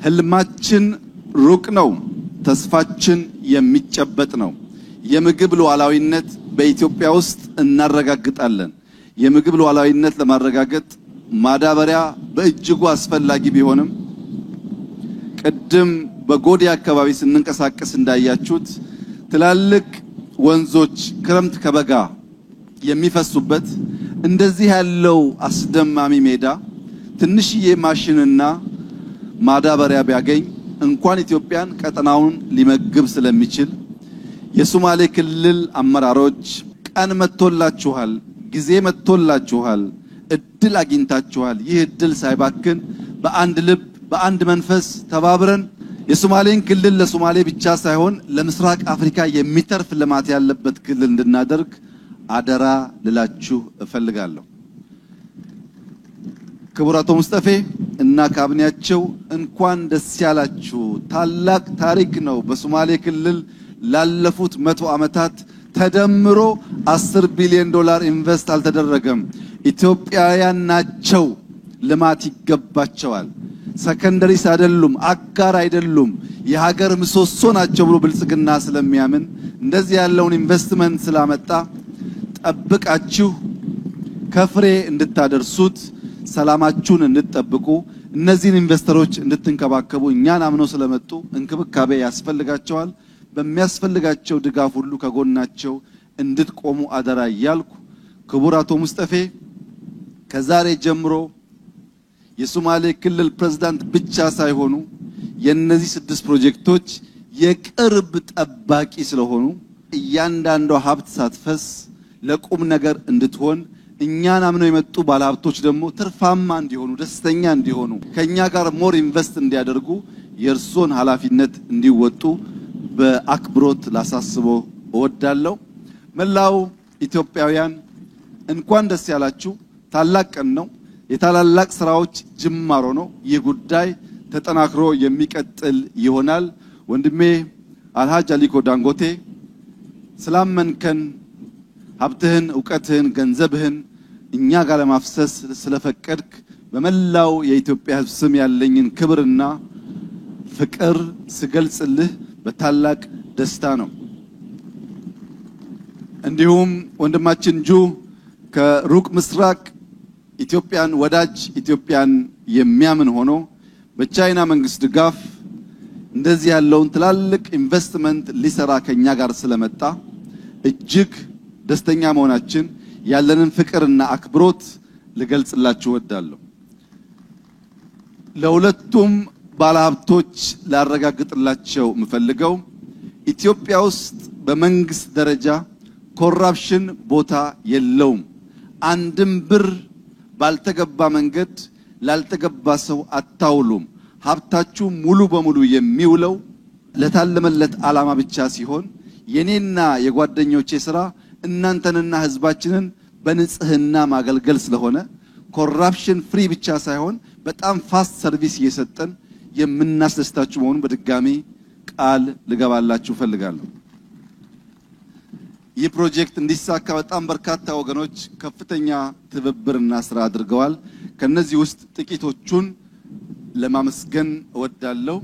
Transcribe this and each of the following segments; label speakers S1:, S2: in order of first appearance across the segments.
S1: ህልማችን ሩቅ ነው፣ ተስፋችን የሚጨበጥ ነው። የምግብ ሉዓላዊነት በኢትዮጵያ ውስጥ እናረጋግጣለን። የምግብ ሉዓላዊነት ለማረጋገጥ ማዳበሪያ በእጅጉ አስፈላጊ ቢሆንም ቅድም በጎዴ አካባቢ ስንንቀሳቀስ እንዳያችሁት ትላልቅ ወንዞች ክረምት ከበጋ የሚፈሱበት እንደዚህ ያለው አስደማሚ ሜዳ ትንሽዬ ማሽንና ማዳበሪያ ቢያገኝ እንኳን ኢትዮጵያን ቀጠናውን ሊመግብ ስለሚችል የሶማሌ ክልል አመራሮች ቀን መጥቶላችኋል፣ ጊዜ መጥቶላችኋል፣ እድል አግኝታችኋል። ይህ እድል ሳይባክን በአንድ ልብ በአንድ መንፈስ ተባብረን የሶማሌን ክልል ለሶማሌ ብቻ ሳይሆን ለምስራቅ አፍሪካ የሚተርፍ ልማት ያለበት ክልል እንድናደርግ አደራ ልላችሁ እፈልጋለሁ። ክቡር አቶ ሙስጠፌ እና ካቢኔያቸው እንኳን ደስ ያላችሁ። ታላቅ ታሪክ ነው። በሶማሌ ክልል ላለፉት 100 ዓመታት ተደምሮ 10 ቢሊዮን ዶላር ኢንቨስት አልተደረገም። ኢትዮጵያውያን ናቸው፣ ልማት ይገባቸዋል። ሰከንደሪስ አይደሉም፣ አጋር አይደሉም፣ የሀገር ምሰሶ ናቸው ብሎ ብልጽግና ስለሚያምን እንደዚህ ያለውን ኢንቨስትመንት ስላመጣ ጠብቃችሁ ከፍሬ እንድታደርሱት ሰላማችሁን እንድትጠብቁ እነዚህን ኢንቨስተሮች እንድትንከባከቡ እኛን አምነው ስለመጡ እንክብካቤ ያስፈልጋቸዋል። በሚያስፈልጋቸው ድጋፍ ሁሉ ከጎናቸው እንድትቆሙ አደራ እያልኩ ክቡር አቶ ሙስጠፌ ከዛሬ ጀምሮ የሶማሌ ክልል ፕሬዝዳንት ብቻ ሳይሆኑ የነዚህ 6 ፕሮጀክቶች የቅርብ ጠባቂ ስለሆኑ እያንዳንዱ ሀብት ሳትፈስ ለቁም ነገር እንድትሆን እኛን አምነው የመጡ ባለሀብቶች ደግሞ ትርፋማ እንዲሆኑ ደስተኛ እንዲሆኑ ከኛ ጋር ሞር ኢንቨስት እንዲያደርጉ የእርሶን ኃላፊነት እንዲወጡ በአክብሮት ላሳስቦ እወዳለሁ። መላው ኢትዮጵያውያን እንኳን ደስ ያላችሁ። ታላቅ ቀን ነው። የታላላቅ ስራዎች ጅማሮ ነው። ይህ ጉዳይ ተጠናክሮ የሚቀጥል ይሆናል። ወንድሜ አልሃጅ አሊኮ ዳንጎቴ ስላመንከን ሀብትህን፣ ዕውቀትህን፣ ገንዘብህን እኛ ጋር ለማፍሰስ ስለፈቀድክ በመላው የኢትዮጵያ ሕዝብ ስም ያለኝን ክብርና ፍቅር ስገልጽልህ በታላቅ ደስታ ነው። እንዲሁም ወንድማችን ጁ ከሩቅ ምስራቅ ኢትዮጵያን ወዳጅ ኢትዮጵያን የሚያምን ሆኖ በቻይና መንግስት ድጋፍ እንደዚህ ያለውን ትላልቅ ኢንቨስትመንት ሊሰራ ከኛ ጋር ስለመጣ እጅግ ደስተኛ መሆናችን ያለንን ፍቅርና አክብሮት ልገልጽላችሁ እወዳለሁ። ለሁለቱም ባለሀብቶች ላረጋግጥላቸው የምፈልገው ኢትዮጵያ ውስጥ በመንግስት ደረጃ ኮራፕሽን ቦታ የለውም። አንድም ብር ባልተገባ መንገድ ላልተገባ ሰው አታውሉም። ሀብታችሁ ሙሉ በሙሉ የሚውለው ለታለመለት ዓላማ ብቻ ሲሆን የኔና የጓደኞቼ ስራ እናንተንና ህዝባችንን በንጽህና ማገልገል ስለሆነ ኮራፕሽን ፍሪ ብቻ ሳይሆን በጣም ፋስት ሰርቪስ እየሰጠን የምናስደስታችሁ መሆኑን በድጋሚ ቃል ልገባላችሁ ፈልጋለሁ። ይህ ፕሮጀክት እንዲሳካ በጣም በርካታ ወገኖች ከፍተኛ ትብብርና ስራ አድርገዋል። ከነዚህ ውስጥ ጥቂቶቹን ለማመስገን እወዳለሁ።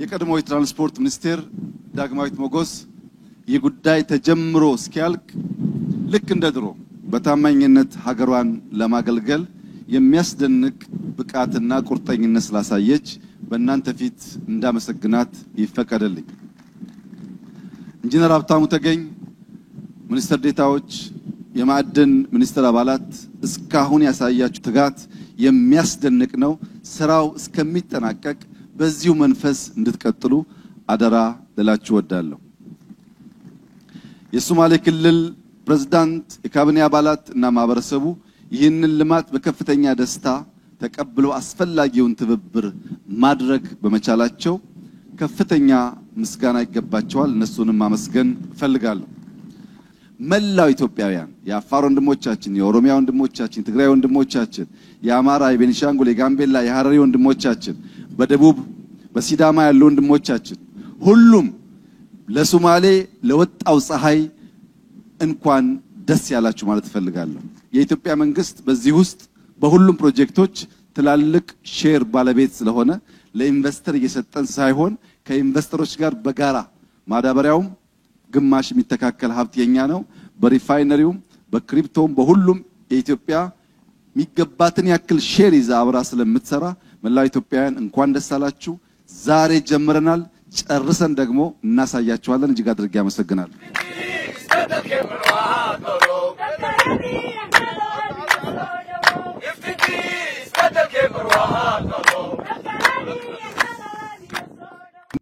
S1: የቀድሞ የትራንስፖርት ሚኒስቴር ዳግማዊት ሞገስ ይህ ጉዳይ ተጀምሮ እስኪያልቅ ልክ እንደ ድሮ በታማኝነት ሀገሯን ለማገልገል የሚያስደንቅ ብቃትና ቁርጠኝነት ስላሳየች በእናንተ ፊት እንዳመሰግናት ይፈቀደልኝ። ኢንጂነር ሀብታሙ ተገኝ፣ ሚኒስትር ዴታዎች፣ የማዕድን ሚኒስትር አባላት እስካሁን ያሳያችሁ ትጋት የሚያስደንቅ ነው። ስራው እስከሚጠናቀቅ በዚሁ መንፈስ እንድትቀጥሉ አደራ ልላችሁ እወዳለሁ። የሶማሌ ክልል ፕሬዝዳንት፣ የካቢኔ አባላት እና ማህበረሰቡ ይህንን ልማት በከፍተኛ ደስታ ተቀብለው አስፈላጊውን ትብብር ማድረግ በመቻላቸው ከፍተኛ ምስጋና ይገባቸዋል። እነሱንም ማመስገን እፈልጋለሁ። መላው ኢትዮጵያውያን፣ የአፋር ወንድሞቻችን፣ የኦሮሚያ ወንድሞቻችን፣ የትግራይ ወንድሞቻችን፣ የአማራ፣ የቤኒሻንጉል፣ የጋምቤላ፣ የሐረሪ ወንድሞቻችን፣ በደቡብ በሲዳማ ያሉ ወንድሞቻችን ሁሉም ለሶማሌ ለወጣው ፀሐይ እንኳን ደስ ያላችሁ ማለት እፈልጋለሁ። የኢትዮጵያ መንግስት በዚህ ውስጥ በሁሉም ፕሮጀክቶች ትላልቅ ሼር ባለቤት ስለሆነ ለኢንቨስተር እየሰጠን ሳይሆን ከኢንቨስተሮች ጋር በጋራ ማዳበሪያውም ግማሽ የሚተካከል ሀብት የኛ ነው። በሪፋይነሪውም በክሪፕቶም በሁሉም የኢትዮጵያ የሚገባትን ያክል ሼር ይዛ አብራ ስለምትሰራ መላው ኢትዮጵያውያን እንኳን ደስ አላችሁ። ዛሬ ጀምረናል፣ ጨርሰን ደግሞ እናሳያችኋለን። እጅግ አድርጌ አመሰግናለሁ።